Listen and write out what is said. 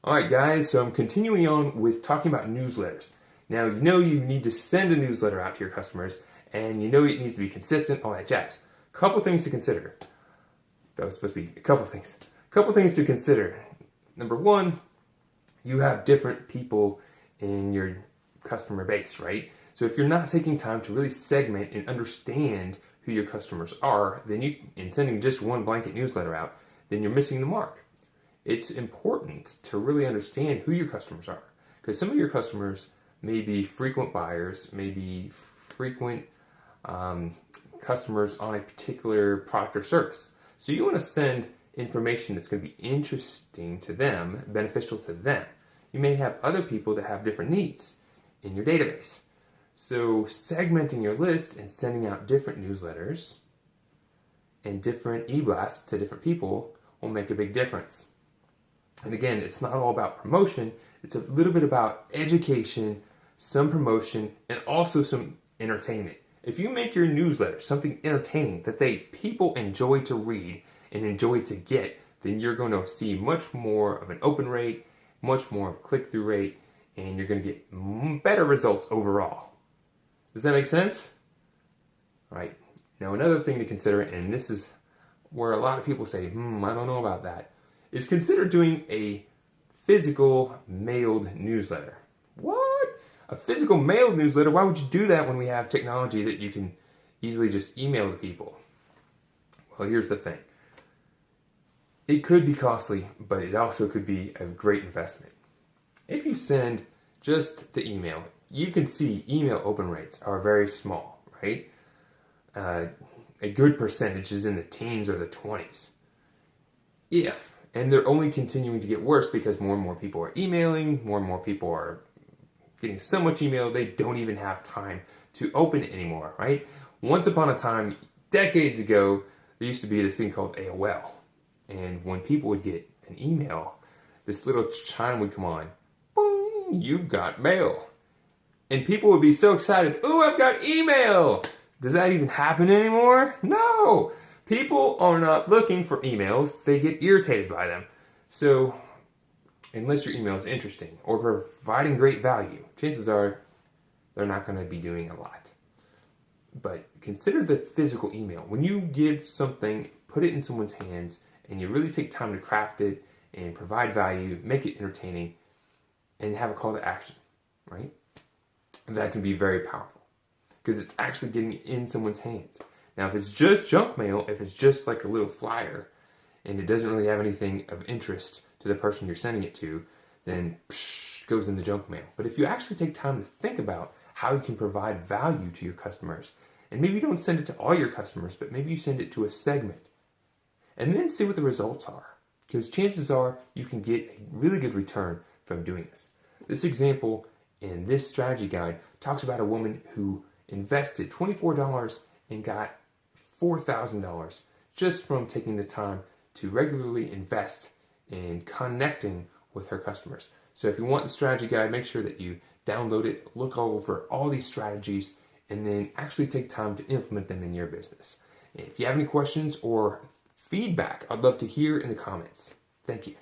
Alright guys, so I'm continuing on with talking about newsletters. Now you know you need to send a newsletter out to your customers, and you know it needs to be consistent, all that jazz. Couple things to consider. That was supposed to be a couple things. Couple things to consider. Number one, you have different people in your customer base, right? So if you're not taking time to really segment and understand who your customers are, then in sending just one blanket newsletter out, then you're missing the mark. It's important to really understand who your customers are, because some of your customers may be frequent buyers, may be frequent customers on a particular product or service. So you want to send information that's going to be interesting to them, beneficial to them. You may have other people that have different needs in your database. So segmenting your list and sending out different newsletters and different e-blasts to different people will make a big difference. And again, it's not all about promotion. It's a little bit about education, some promotion, and also some entertainment. If you make your newsletter something entertaining that people enjoy to read and enjoy to get, then you're going to see much more of an open rate, much more of a click-through rate, and you're going to get better results overall. Does that make sense? All right. Now another thing to consider, and this is where a lot of people say, I don't know about that, is consider doing a physical mailed newsletter. What? A physical mailed newsletter? Why would you do that when we have technology that you can easily just email to people? Well, here's the thing. It could be costly, but it also could be a great investment. If you send just the email, you can see email open rates are very small, right? A good percentage is in the teens or the 20s. And they're only continuing to get worse because more and more people are emailing, more and more people are getting so much email they don't even have time to open it anymore, right? Once upon a time, decades ago, there used to be this thing called AOL. And when people would get an email, this little chime would come on. Boing, you've got mail. And people would be so excited, ooh, I've got email. Does that even happen anymore? No. People are not looking for emails. They get irritated by them. So, unless your email is interesting or providing great value, chances are they're not going to be doing a lot. But consider the physical email. When you give something, put it in someone's hands, and you really take time to craft it and provide value, make it entertaining, and have a call to action, right? And that can be very powerful because it's actually getting it in someone's hands. Now, if it's just junk mail, if it's just like a little flyer and it doesn't really have anything of interest to the person you're sending it to, then it goes in the junk mail. But if you actually take time to think about how you can provide value to your customers, and maybe you don't send it to all your customers, but maybe you send it to a segment, and then see what the results are. Because chances are you can get a really good return from doing this. This example in this strategy guide talks about a woman who invested $24 and got $4,000 just from taking the time to regularly invest in connecting with her customers. So if you want the strategy guide, make sure that you download it, look over all these strategies, and then actually take time to implement them in your business. And if you have any questions or feedback, I'd love to hear in the comments. Thank you.